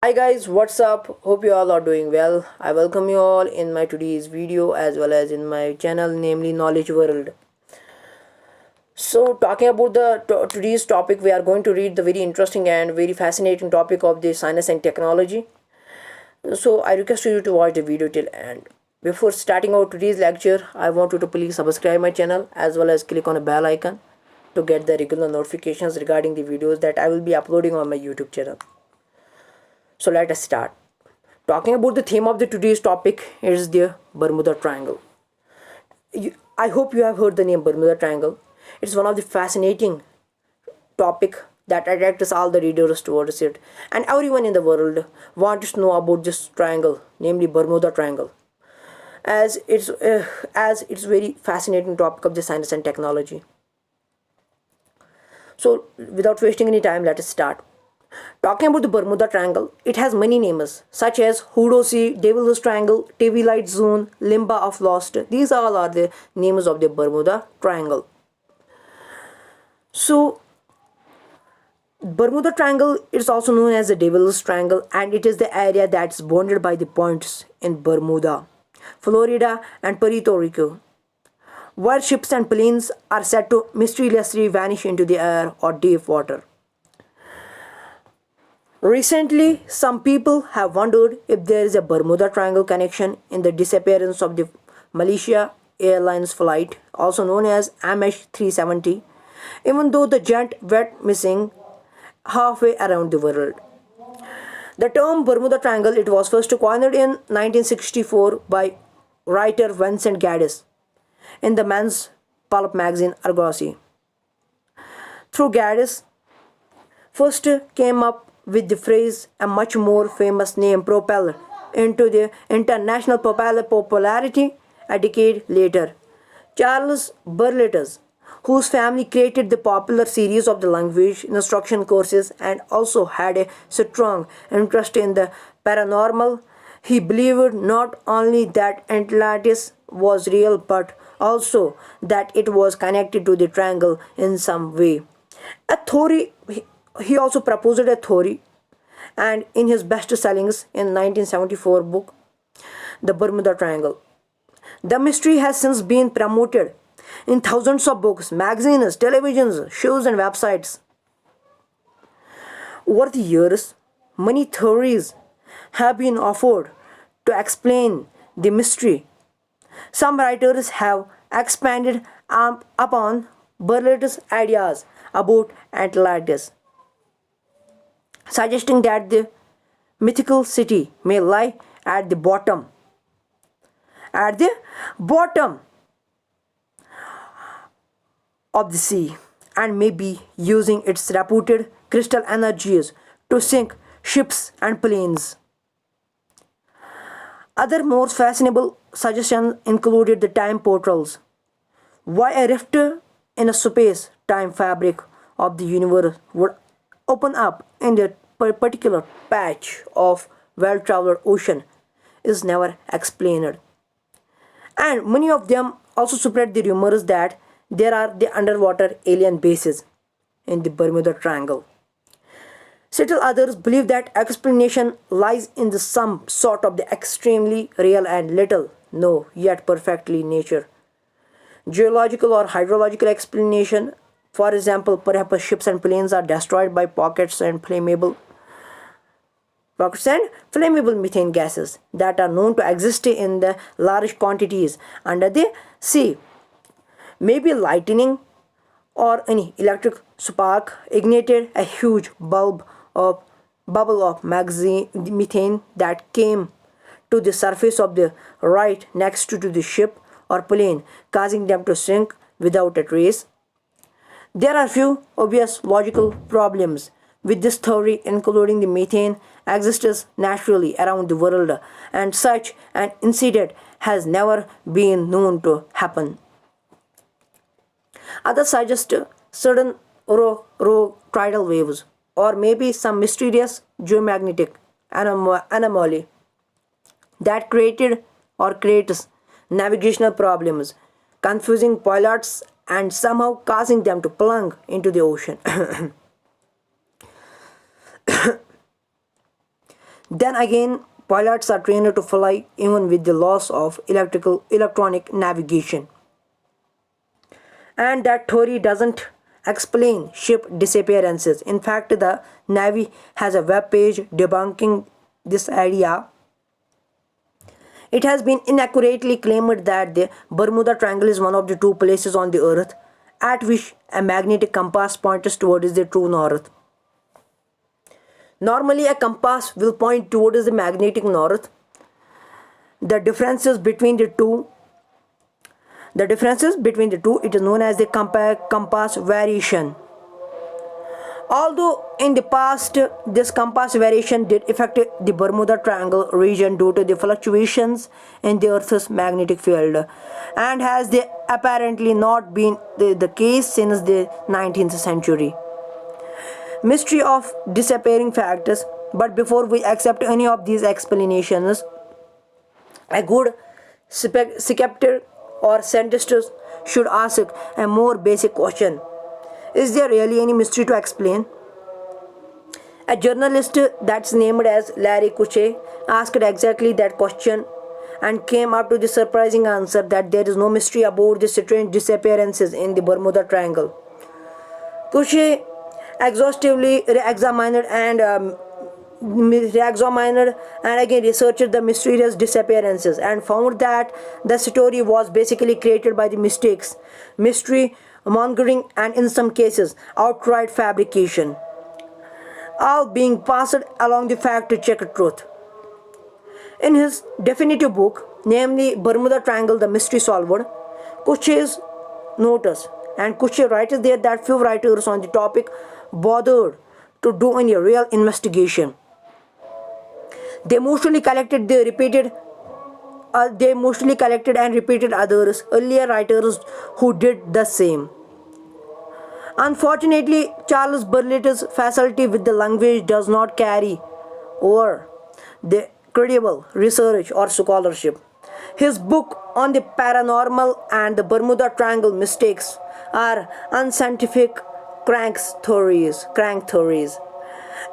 Hi guys, what's up? Hope you all are doing well. I welcome you all in my today's video as well as in my channel, namely Knowledge World. So, talking about the today's topic, we are going to read the very interesting and very fascinating topic of the science and technology. So, I request you to watch the video till end. Before starting out today's lecture, I want you to please subscribe my channel as well as click on the bell icon to get the regular notifications regarding the videos that I will be uploading on my YouTube channel. So, let us start. Talking about the theme of the today's topic is the Bermuda Triangle. I hope you have heard the name Bermuda Triangle. It's one of the fascinating topic that attracts all the readers towards it, and everyone in the world wants to know about this triangle, namely Bermuda Triangle, as it's very fascinating topic of the science and technology. So, without wasting any time, let us start. Talking about the Bermuda Triangle, it has many names such as Hoodoo Sea, Devil's Triangle, Twilight Zone, Limba of Lost. These all are the names of the Bermuda Triangle. So, Bermuda Triangle is also known as the Devil's Triangle, and it is the area that's bounded by the points in Bermuda, Florida, and Puerto Rico, where ships and planes are said to mysteriously vanish into the air or deep water. Recently, some people have wondered if there is a Bermuda Triangle connection in the disappearance of the Malaysia Airlines flight, also known as MH370, even though the jet went missing halfway around the world. The term Bermuda Triangle it was first coined in 1964 by writer Vincent Gaddis in the men's pulp magazine Argosy. Through Gaddis first came up with the phrase a much more famous name propelled into the international popularity a decade later. Charles Berlitz, whose family created the popular series of the language instruction courses and also had a strong interest in the paranormal, he believed not only that Atlantis was real but also that it was connected to the triangle in some way. A theory he also proposed a theory, and in his best sellings in 1974 book The Bermuda Triangle. The mystery has since been promoted in thousands of books, magazines, televisions, shows and websites. Over the years, many theories have been offered to explain the mystery. Some writers have expanded upon Berlitz's ideas about Atlantis, suggesting that the mythical city may lie at the bottom of the sea and may be using its reputed crystal energies to sink ships and planes. Other more fashionable suggestions included the time portals, why a rift in a space time fabric of the universe would open up in a particular patch of well traveled ocean is never explained. And many of them also spread the rumors that there are the underwater alien bases in the Bermuda Triangle. Still others believe that explanation lies in the some sort of the extremely real and little no yet perfectly nature. Geological or hydrological explanation, for example, perhaps ships and planes are destroyed by pockets and flammable methane gases that are known to exist in the large quantities under the sea. Maybe lightning or any electric spark ignited a huge bubble of methane that came to the surface of the right next to the ship or plane, causing them to sink without a trace. There are few obvious logical problems with this theory, including the methane exists naturally around the world, and such an incident has never been known to happen. Others suggest sudden tidal waves, or maybe some mysterious geomagnetic anomaly that created or creates navigational problems, confusing pilots and somehow causing them to plunge into the ocean. Then again, pilots are trained to fly even with the loss of electronic navigation. And that theory doesn't explain ship disappearances. In fact, the Navy has a web page debunking this idea. It has been inaccurately claimed that the Bermuda Triangle is one of the two places on the earth at which a magnetic compass points towards the true north. Normally, a compass will point towards the magnetic north. The differences between the two it is known as the compass variation. Although in the past this compass variation did affect the Bermuda Triangle region due to the fluctuations in the Earth's magnetic field, and has apparently not been the case since the 19th century. Mystery of disappearing factors. But before we accept any of these explanations, a good skeptic or scientist should ask a more basic question: is there really any mystery to explain? A journalist that's named as Larry Kuche asked exactly that question and came up to the surprising answer that there is no mystery about the strange disappearances in the Bermuda Triangle. Kuche exhaustively re-examined and again researched the mysterious disappearances and found that the story was basically created by the mystery mongering, and in some cases outright fabrication, all being passed along the fact-checked truth. In his definitive book, namely Bermuda Triangle: The Mystery Solved, Kuche notes, and Kuche writes there that few writers on the topic bothered to do any real investigation. They mostly collected and repeated others, earlier writers who did the same. Unfortunately, Charles Berlit's facility with the language does not carry over the credible research or scholarship. His book on the paranormal and the Bermuda Triangle mistakes are unscientific crank theories.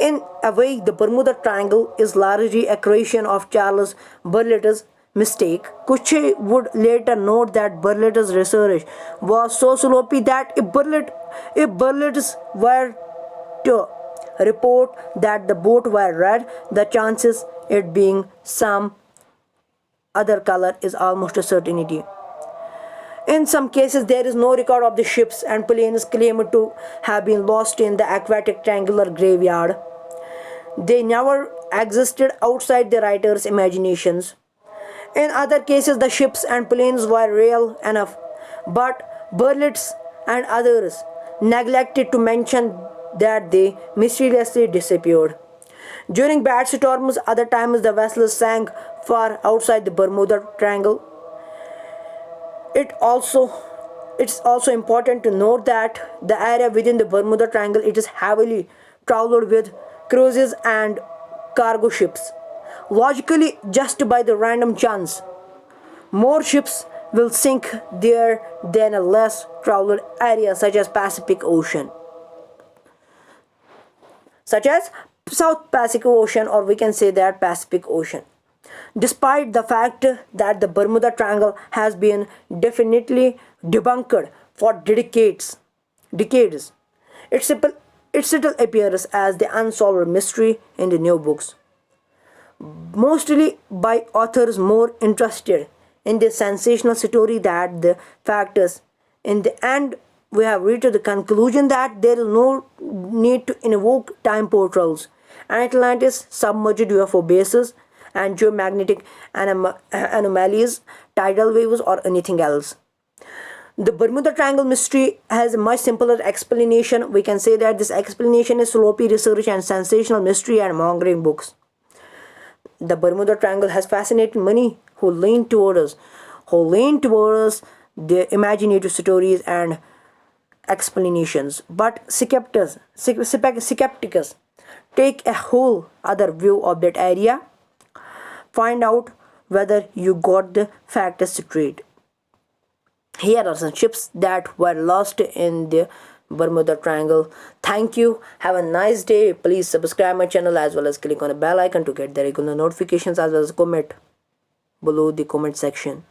In a way, the Bermuda Triangle is largely a creation of Charles Berlit's mistake. Kuche would later note that Berlit's research was so sloppy that if Berlitz were to report that the boat were red, the chances it being some other color is almost a certainty. In some cases, there is no record of the ships and planes claimed to have been lost in the aquatic triangular graveyard. They never existed outside the writer's imaginations. In other cases, the ships and planes were real enough, but Berlitz and others neglected to mention that they mysteriously disappeared. During bad storms, other times the vessels sank far outside the Bermuda Triangle. It's also important to note that the area within the Bermuda Triangle it is heavily traveled with cruises and cargo ships. Logically, just by the random chance, more ships will sink there than a less traveled area such as South Pacific Ocean, or we can say that Pacific Ocean. Despite the fact that the Bermuda Triangle has been definitely debunked for decades, it still appears as the unsolved mystery in the new books, mostly by authors more interested in the sensational story than the factors. In the end, we have reached the conclusion that there is no need to invoke time portals, Atlantis, submerged UFO bases, and geomagnetic anomalies, tidal waves, or anything else. The Bermuda Triangle mystery has a much simpler explanation. We can say that this explanation is sloppy research and sensational mystery and mongering books. The Bermuda Triangle has fascinated many who lean towards the imaginative stories and explanations. But skeptics take a whole other view of that area. Find out whether you got the facts straight. Here are some ships that were lost in the Bermuda Triangle. Thank you. Have a nice day. Please subscribe my channel as well as click on the bell icon to get the regular notifications as well as comment below the comment section.